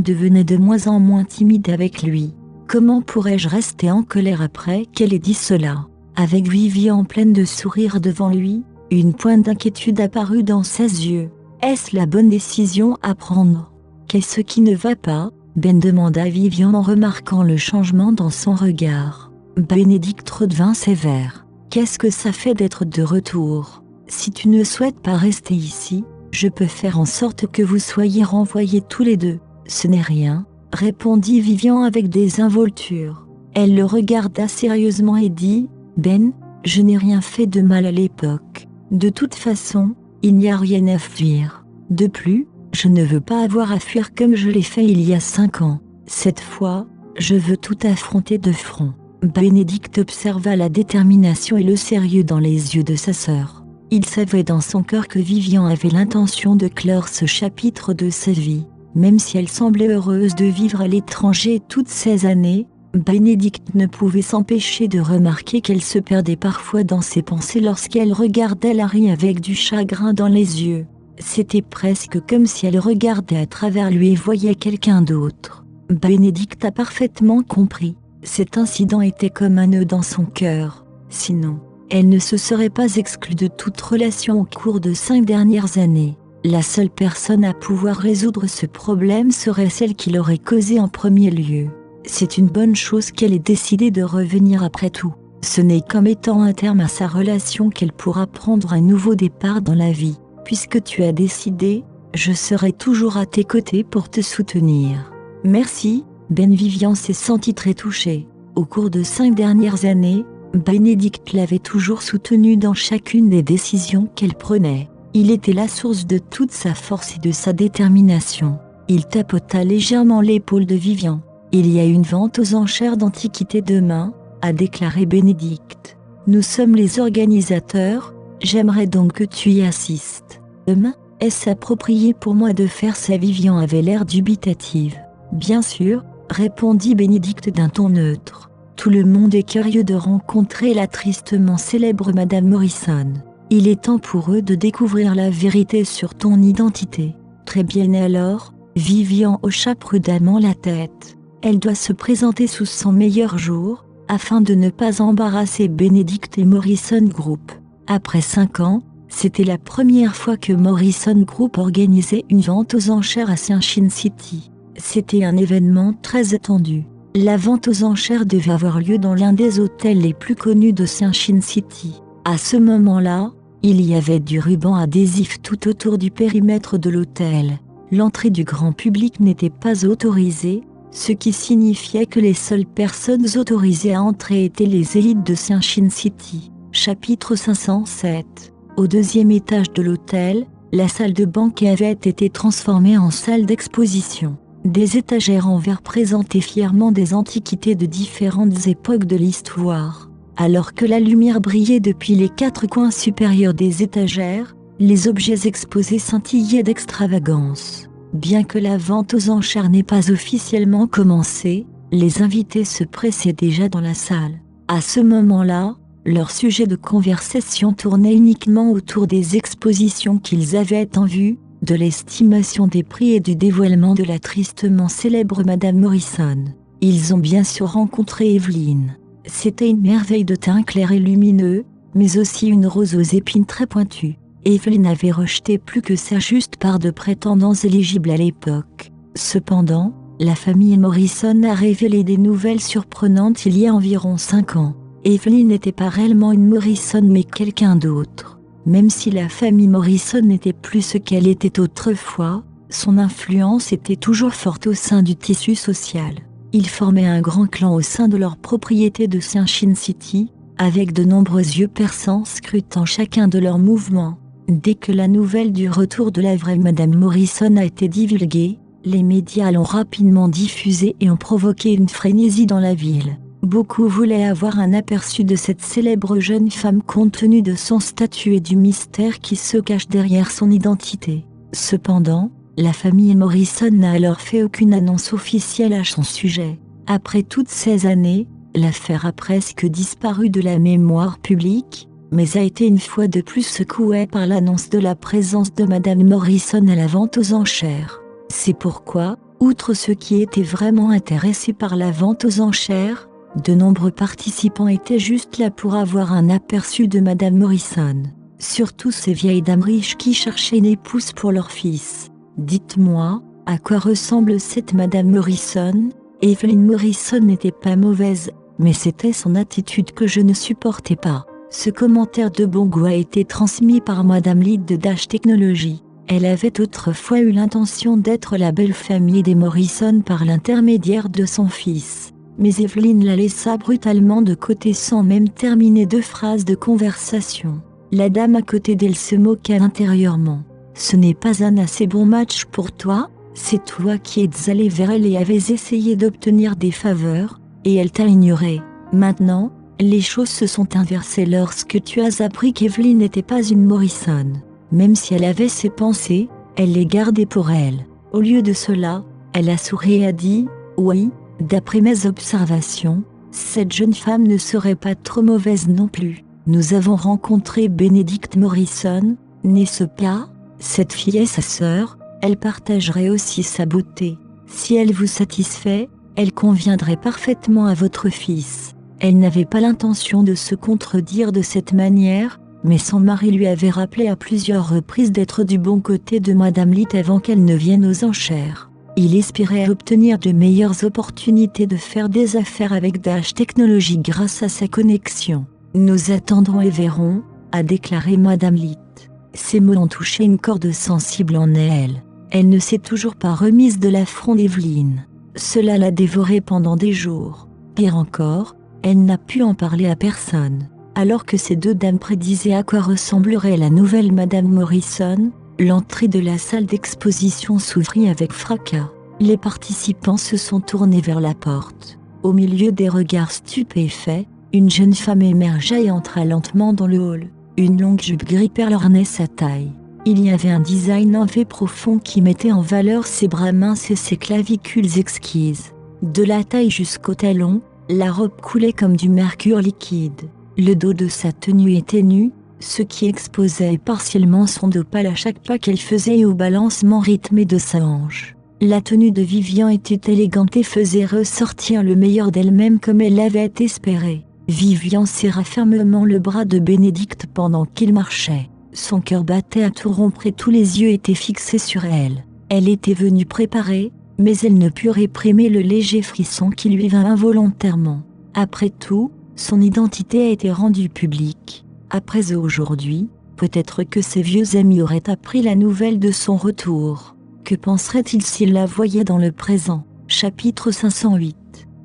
devenait de moins en moins timide avec lui. Comment pourrais-je rester en colère après qu'elle ait dit cela? Avec Vivian pleine de sourires devant lui, une pointe d'inquiétude apparut dans ses yeux. Est-ce la bonne décision à prendre? Qu'est-ce qui ne va pas? Ben demanda Vivian en remarquant le changement dans son regard. Bénédicte redevint sévère. Qu'est-ce que ça fait d'être de retour? Si tu ne souhaites pas rester ici, je peux faire en sorte que vous soyez renvoyés tous les deux. Ce n'est rien, répondit Vivian avec désinvolture. Elle le regarda sérieusement et dit, Ben, je n'ai rien fait de mal à l'époque. De toute façon, Il n'y a rien à fuir. De plus, je ne veux pas avoir à fuir comme je l'ai fait il y a 5 ans. Cette fois, je veux tout affronter de front. Bénédicte observa la détermination et le sérieux dans les yeux de sa sœur. Il savait dans son cœur que Vivian avait l'intention de clore ce chapitre de sa vie. Même si elle semblait heureuse de vivre à l'étranger toutes ces années, Bénédicte ne pouvait s'empêcher de remarquer qu'elle se perdait parfois dans ses pensées lorsqu'elle regardait Larry avec du chagrin dans les yeux. C'était presque comme si elle regardait à travers lui et voyait quelqu'un d'autre. Bénédicte a parfaitement compris. Cet incident était comme un nœud dans son cœur. Sinon, elle ne se serait pas exclue de toute relation au cours de 5 dernières années. La seule personne à pouvoir résoudre ce problème serait celle qui l'aurait causé en premier lieu. C'est une bonne chose qu'elle ait décidé de revenir après tout. Ce n'est qu'en mettant un terme à sa relation qu'elle pourra prendre un nouveau départ dans la vie. Puisque tu as décidé, je serai toujours à tes côtés pour te soutenir. Merci. Vivian s'est sentie très touchée. Au cours de 5 dernières années, Bénédicte l'avait toujours soutenue dans chacune des décisions qu'elle prenait. Il était la source de toute sa force et de sa détermination. Il tapota légèrement l'épaule de Vivian. Il y a une vente aux enchères d'antiquités demain, a déclaré Bénédicte. Nous sommes les organisateurs, j'aimerais donc que tu y assistes. Demain, est-ce approprié pour moi de faire ça? Vivian avait l'air dubitative. Bien sûr, répondit Bénédicte d'un ton neutre. Tout le monde est curieux de rencontrer la tristement célèbre Madame Morrison. Il est temps pour eux de découvrir la vérité sur ton identité. Très bien alors, Vivian hocha prudemment la tête. Elle doit se présenter sous son meilleur jour, afin de ne pas embarrasser Bénédicte et Morrison Group. Après 5 ans, c'était la première fois que Morrison Group organisait une vente aux enchères à Sunshine City. C'était un événement très attendu. La vente aux enchères devait avoir lieu dans l'un des hôtels les plus connus de Sunshine City. À ce moment-là, il y avait du ruban adhésif tout autour du périmètre de l'hôtel. L'entrée du grand public n'était pas autorisée, ce qui signifiait que les seules personnes autorisées à entrer étaient les élites de Sunshine City. Chapitre 507. Au 2e étage de l'hôtel, la salle de banquet avait été transformée en salle d'exposition. Des étagères en verre présentaient fièrement des antiquités de différentes époques de l'histoire. Alors que la lumière brillait depuis les 4 coins supérieurs des étagères, les objets exposés scintillaient d'extravagance. Bien que la vente aux enchères n'ait pas officiellement commencé, les invités se pressaient déjà dans la salle. À ce moment-là, leur sujet de conversation tournait uniquement autour des expositions qu'ils avaient en vue, de l'estimation des prix et du dévoilement de la tristement célèbre Madame Morrison. Ils ont bien sûr rencontré Evelyne. C'était une merveille de teint clair et lumineux, mais aussi une rose aux épines très pointues. Evelyne avait rejeté plus que sa juste part de prétendants éligibles à l'époque. Cependant, la famille Morrison a révélé des nouvelles surprenantes il y a environ 5 ans. Evelyne n'était pas réellement une Morrison mais quelqu'un d'autre. Même si la famille Morrison n'était plus ce qu'elle était autrefois, son influence était toujours forte au sein du tissu social. Ils formaient un grand clan au sein de leur propriété de Sunshine City, avec de nombreux yeux perçants scrutant chacun de leurs mouvements. Dès que la nouvelle du retour de la vraie Madame Morrison a été divulguée, les médias l'ont rapidement diffusée et ont provoqué une frénésie dans la ville. Beaucoup voulaient avoir un aperçu de cette célèbre jeune femme compte tenu de son statut et du mystère qui se cache derrière son identité. Cependant, la famille Morrison n'a alors fait aucune annonce officielle à son sujet. Après toutes ces années, l'affaire a presque disparu de la mémoire publique, mais a été une fois de plus secouée par l'annonce de la présence de Madame Morrison à la vente aux enchères. C'est pourquoi, outre ceux qui étaient vraiment intéressés par la vente aux enchères, de nombreux participants étaient juste là pour avoir un aperçu de Madame Morrison. Surtout ces vieilles dames riches qui cherchaient une épouse pour leur fils. Dites-moi, à quoi ressemble cette Madame Morrison? Evelyne Morrison n'était pas mauvaise, mais c'était son attitude que je ne supportais pas. Ce commentaire de bon goût a été transmis par Madame Lead de Dash Technology. Elle avait autrefois eu l'intention d'être la belle famille des Morrison par l'intermédiaire de son fils. Mais Evelyne la laissa brutalement de côté sans même terminer 2 phrases de conversation. La dame à côté d'elle se moqua intérieurement. Ce n'est pas un assez bon match pour toi, c'est toi qui es allé vers elle et avais essayé d'obtenir des faveurs, et elle t'a ignoré. Maintenant, les choses se sont inversées lorsque tu as appris qu'Evelyn n'était pas une Morrison. Même si elle avait ses pensées, elle les gardait pour elle. Au lieu de cela, elle a souri et a dit « Oui, d'après mes observations, cette jeune femme ne serait pas trop mauvaise non plus. Nous avons rencontré Bénédicte Morrison, n'est-ce pas? Cette fille est sa sœur, elle partagerait aussi sa beauté. Si elle vous satisfait, elle conviendrait parfaitement à votre fils. » Elle n'avait pas l'intention de se contredire de cette manière, mais son mari lui avait rappelé à plusieurs reprises d'être du bon côté de Madame Litt avant qu'elle ne vienne aux enchères. Il espérait obtenir de meilleures opportunités de faire des affaires avec Dash Technologies grâce à sa connexion. « Nous attendrons et verrons », a déclaré Madame Litt. Ces mots ont touché une corde sensible en elle. Elle ne s'est toujours pas remise de l'affront d'Evelyn. Cela l'a dévorée pendant des jours. Pire encore, elle n'a pu en parler à personne. Alors que ces deux dames prédisaient à quoi ressemblerait la nouvelle Madame Morrison, l'entrée de la salle d'exposition s'ouvrit avec fracas. Les participants se sont tournés vers la porte. Au milieu des regards stupéfaits, une jeune femme émergea et entra lentement dans le hall. Une longue jupe gris perle ornait sa taille. Il y avait un design en V profond qui mettait en valeur ses bras minces et ses clavicules exquises. De la taille jusqu'au talon, la robe coulait comme du mercure liquide. Le dos de sa tenue était nu, ce qui exposait partiellement son dos pâle à chaque pas qu'elle faisait et au balancement rythmé de sa hanche. La tenue de Vivian était élégante et faisait ressortir le meilleur d'elle-même comme elle l'avait espéré. Vivian serra fermement le bras de Bénédicte pendant qu'il marchait. Son cœur battait à tout rompre et tous les yeux étaient fixés sur elle. Elle était venue préparée, mais elle ne put réprimer le léger frisson qui lui vint involontairement. Après tout, son identité a été rendue publique. Après aujourd'hui, peut-être que ses vieux amis auraient appris la nouvelle de son retour. Que penserait-il s'il la voyait dans le présent? Chapitre 508.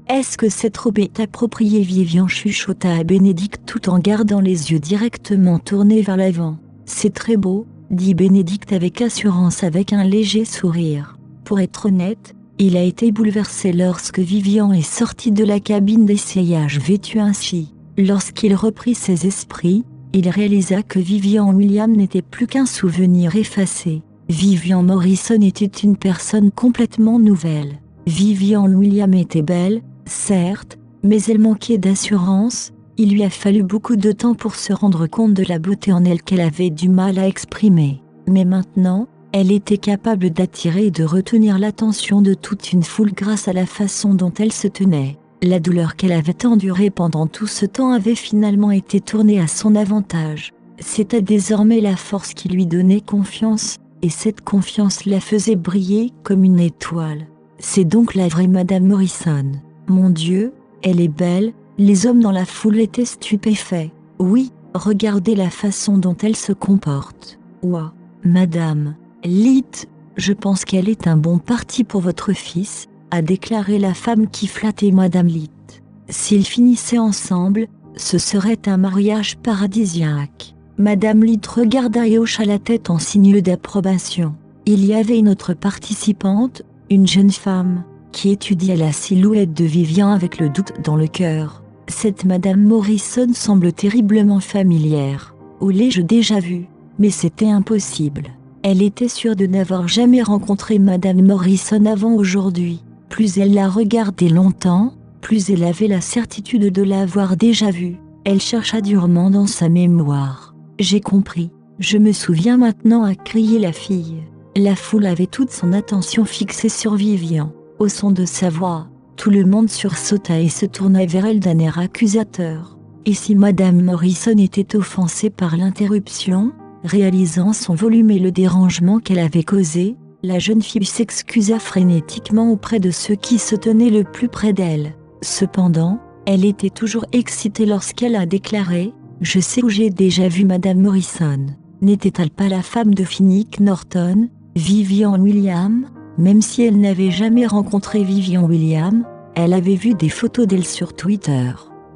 Est-ce que cette robe est appropriée? Vivian chuchota à Bénédicte tout en gardant les yeux directement tournés vers l'avant. C'est très beau, dit Bénédicte avec assurance avec un léger sourire. Pour être honnête, il a été bouleversé lorsque Vivian est sortie de la cabine d'essayage vêtue ainsi. Lorsqu'il reprit ses esprits, il réalisa que Vivian William n'était plus qu'un souvenir effacé. Vivian Morrison était une personne complètement nouvelle. Vivian William était belle, certes, mais elle manquait d'assurance. Il lui a fallu beaucoup de temps pour se rendre compte de la beauté en elle qu'elle avait du mal à exprimer. Mais maintenant, elle était capable d'attirer et de retenir l'attention de toute une foule grâce à la façon dont elle se tenait. La douleur qu'elle avait endurée pendant tout ce temps avait finalement été tournée à son avantage. C'était désormais la force qui lui donnait confiance, et cette confiance la faisait briller comme une étoile. C'est donc la vraie Madame Morrison. Mon Dieu, elle est belle. Les hommes dans la foule étaient stupéfaits. Oui, regardez la façon dont elle se comporte. Ouah, Madame Litt, je pense qu'elle est un bon parti pour votre fils, a déclaré la femme qui flattait Madame Litt. S'ils finissaient ensemble, ce serait un mariage paradisiaque. Madame Litt regarda et hocha la tête en signe d'approbation. Il y avait une autre participante, une jeune femme, qui étudiait la silhouette de Vivian avec le doute dans le cœur. Cette Madame Morrison semble terriblement familière. Où l'ai-je déjà vue? Mais c'était impossible. Elle était sûre de n'avoir jamais rencontré Madame Morrison avant aujourd'hui. Plus elle la regardait longtemps, plus elle avait la certitude de l'avoir déjà vue. Elle chercha durement dans sa mémoire. J'ai compris. Je me souviens maintenant, a crié la fille. La foule avait toute son attention fixée sur Vivian. Au son de sa voix, tout le monde sursauta et se tourna vers elle d'un air accusateur. Et si Madame Morrison était offensée par l'interruption, réalisant son volume et le dérangement qu'elle avait causé, la jeune fille s'excusa frénétiquement auprès de ceux qui se tenaient le plus près d'elle. Cependant, elle était toujours excitée lorsqu'elle a déclaré « Je sais où j'ai déjà vu Madame Morrison. N'était-elle pas la femme de Finnick Norton, Vivian William ?» Même si elle n'avait jamais rencontré Vivian William, elle avait vu des photos d'elle sur Twitter.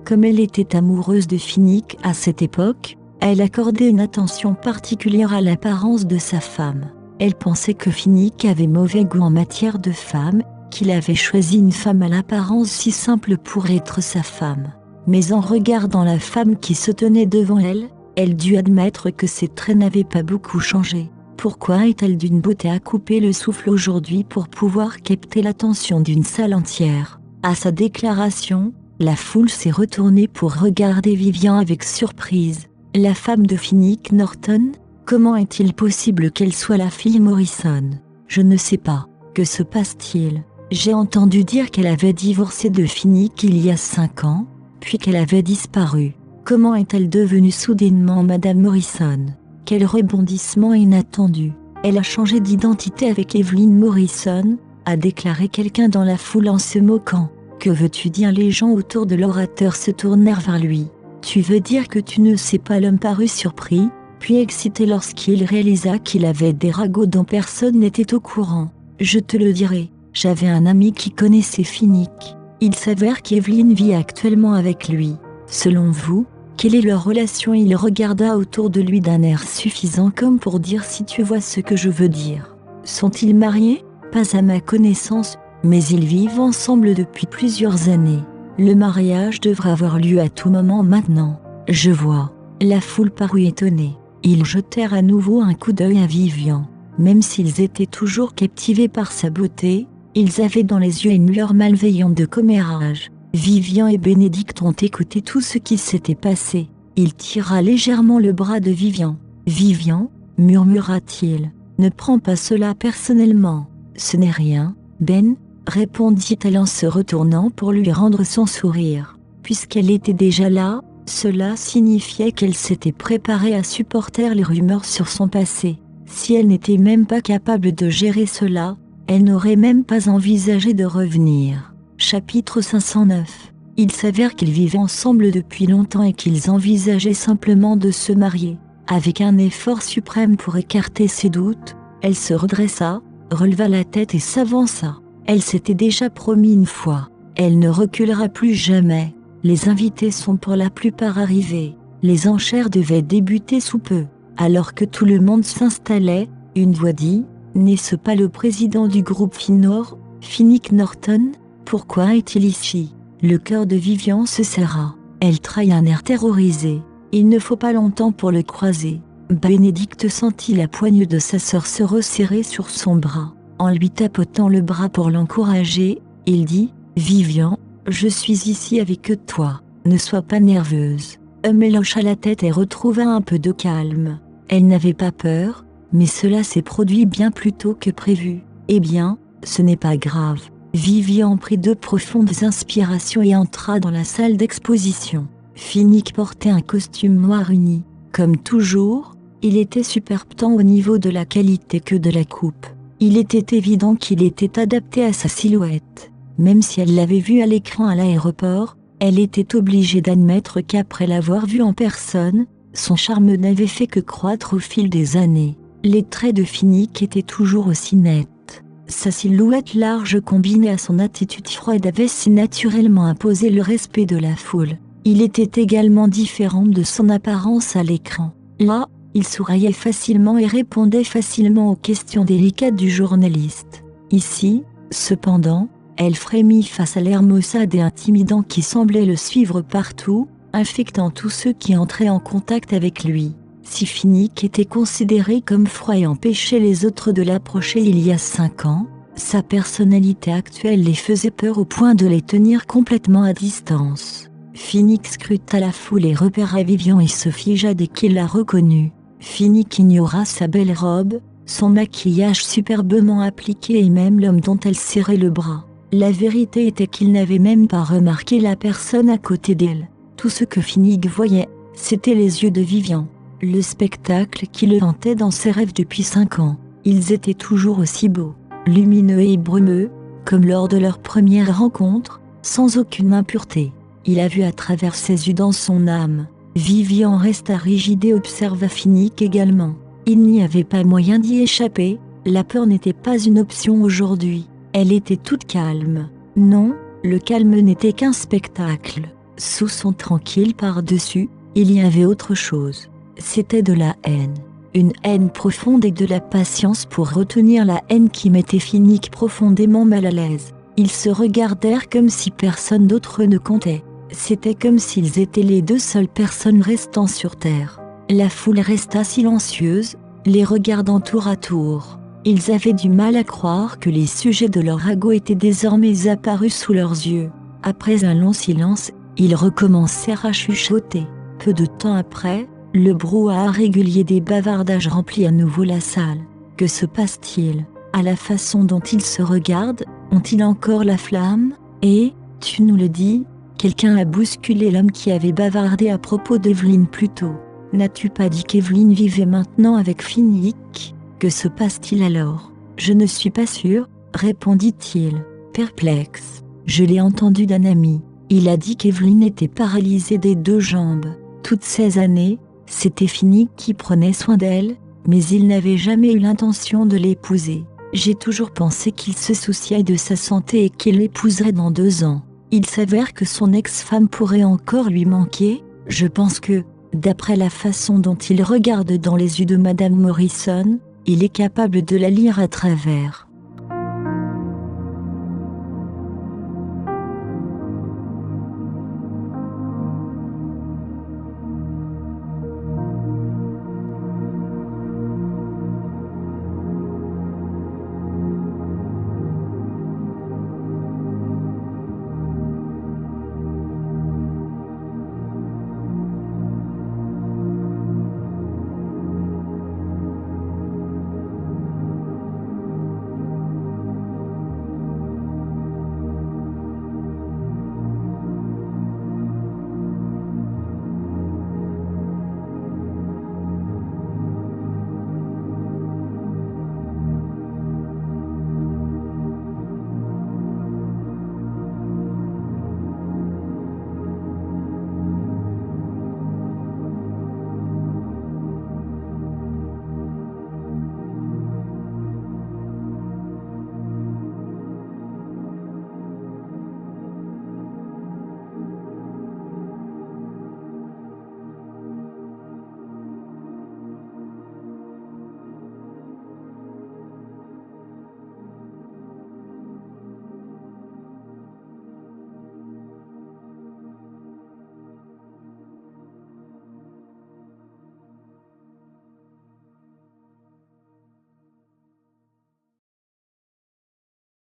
Comme elle était amoureuse de Finnick à cette époque, Elle accordait une attention particulière à l'apparence de sa femme. Elle pensait que Finnick avait mauvais goût en matière de femme, qu'il avait choisi une femme à l'apparence si simple pour être sa femme. Mais en regardant la femme qui se tenait devant elle, elle dut admettre que ses traits n'avaient pas beaucoup changé. Pourquoi est-elle d'une beauté à couper le souffle aujourd'hui pour pouvoir capter l'attention d'une salle entière? À sa déclaration, la foule s'est retournée pour regarder Vivian avec surprise. La femme de Finnick Norton? Comment est-il possible qu'elle soit la fille Morrison? Je ne sais pas. Que se passe-t-il? J'ai entendu dire qu'elle avait divorcé de Finnick il y a 5 ans, puis qu'elle avait disparu. Comment est-elle devenue soudainement Madame Morrison? Quel rebondissement inattendu! Elle a changé d'identité avec Evelyn Morrison, a déclaré quelqu'un dans la foule en se moquant. Que veux-tu dire? Les gens autour de l'orateur se tournèrent vers lui. Tu veux dire que tu ne sais pas? L'homme parut surpris, puis excité lorsqu'il réalisa qu'il avait des ragots dont personne n'était au courant. Je te le dirai, j'avais un ami qui connaissait Finnick. Il s'avère qu'Evelyn vit actuellement avec lui. Selon vous, quelle est leur relation? Il regarda autour de lui d'un air suffisant comme pour dire si tu vois ce que je veux dire. Sont-ils mariés? Pas à ma connaissance, mais ils vivent ensemble depuis plusieurs années. Le mariage devrait avoir lieu à tout moment maintenant. Je vois. La foule parut étonnée. Ils jetèrent à nouveau un coup d'œil à Vivian. Même s'ils étaient toujours captivés par sa beauté, ils avaient dans les yeux une lueur malveillante de commérage. Vivian et Bénédicte ont écouté tout ce qui s'était passé. Il tira légèrement le bras de Vivian. « Vivian, murmura-t-il, ne prends pas cela personnellement. Ce n'est rien, Ben, répondit-elle en se retournant pour lui rendre son sourire. Puisqu'elle était déjà là, cela signifiait qu'elle s'était préparée à supporter les rumeurs sur son passé. Si elle n'était même pas capable de gérer cela, elle n'aurait même pas envisagé de revenir. Chapitre 509. Il s'avère qu'ils vivaient ensemble depuis longtemps et qu'ils envisageaient simplement de se marier. Avec un effort suprême pour écarter ses doutes, elle se redressa, releva la tête et s'avança. Elle s'était déjà promis une fois. Elle ne reculera plus jamais. Les invités sont pour la plupart arrivés. Les enchères devaient débuter sous peu. Alors que tout le monde s'installait, une voix dit « N'est-ce pas le président du groupe Finor, Finnick Norton? Pourquoi est-il ici ?» Le cœur de Vivian se serra. Elle trahit un air terrorisé. Il ne faut pas longtemps pour le croiser. Bénédicte sentit la poigne de sa sœur se resserrer sur son bras. En lui tapotant le bras pour l'encourager, il dit « Vivian, je suis ici avec toi, ne sois pas nerveuse. » Elle hocha la tête et retrouva un peu de calme. Elle n'avait pas peur, mais cela s'est produit bien plus tôt que prévu. Eh bien, ce n'est pas grave. Vivian prit de profondes inspirations et entra dans la salle d'exposition. Finnick portait un costume noir uni. Comme toujours, il était superbe tant au niveau de la qualité que de la coupe. Il était évident qu'il était adapté à sa silhouette. Même si elle l'avait vu à l'écran à l'aéroport, elle était obligée d'admettre qu'après l'avoir vu en personne, son charme n'avait fait que croître au fil des années. Les traits de Finnick étaient toujours aussi nets. Sa silhouette large combinée à son attitude froide avait si naturellement imposé le respect de la foule. Il était également différent de son apparence à l'écran. Là, il souriait facilement et répondait facilement aux questions délicates du journaliste. Ici, cependant, elle frémit face à l'air maussade et intimidant qui semblait le suivre partout, infectant tous ceux qui entraient en contact avec lui. Si Finnick était considéré comme froid et empêchait les autres de l'approcher il y a 5 ans, sa personnalité actuelle les faisait peur au point de les tenir complètement à distance. Finnick scruta la foule et repéra Vivian et se figea dès qu'il la reconnut. Finnick ignora sa belle robe, son maquillage superbement appliqué et même l'homme dont elle serrait le bras. La vérité était qu'il n'avait même pas remarqué la personne à côté d'elle. Tout ce que Finnick voyait, c'était les yeux de Vivian. Le spectacle qui le hantait dans ses rêves depuis 5 ans. Ils étaient toujours aussi beaux, lumineux et brumeux, comme lors de leur première rencontre, sans aucune impureté. Il a vu à travers ses yeux dans son âme. Vivian resta rigide et observa Finnick également. Il n'y avait pas moyen d'y échapper, la peur n'était pas une option aujourd'hui. Elle était toute calme. Non, le calme n'était qu'un spectacle. Sous son tranquille par-dessus, il y avait autre chose. C'était de la haine. Une haine profonde et de la patience pour retenir la haine qui mettait Finnick profondément mal à l'aise. Ils se regardèrent comme si personne d'autre ne comptait. C'était comme s'ils étaient les deux seules personnes restant sur Terre. La foule resta silencieuse, les regardant tour à tour. Ils avaient du mal à croire que les sujets de leur ragot étaient désormais apparus sous leurs yeux. Après un long silence, ils recommencèrent à chuchoter. Peu de temps après, le brouhaha régulier des bavardages remplit à nouveau la salle. Que se passe-t-il? À la façon dont ils se regardent, ont-ils encore la flamme? Et, tu nous le dis, quelqu'un a bousculé l'homme qui avait bavardé à propos d'Evelyne plus tôt. N'as-tu pas dit qu'Evelyne vivait maintenant avec Finnick? Que se passe-t-il alors? Je ne suis pas sûr, répondit-il, perplexe. Je l'ai entendu d'un ami. Il a dit qu'Evelyne était paralysée des 2 jambes. Toutes ces années, c'était Finnick qui prenait soin d'elle, mais il n'avait jamais eu l'intention de l'épouser. J'ai toujours pensé qu'il se souciait de sa santé et qu'il l'épouserait dans 2 ans. Il s'avère que son ex-femme pourrait encore lui manquer. Je pense que, d'après la façon dont il regarde dans les yeux de Madame Morrison, il est capable de la lire à travers.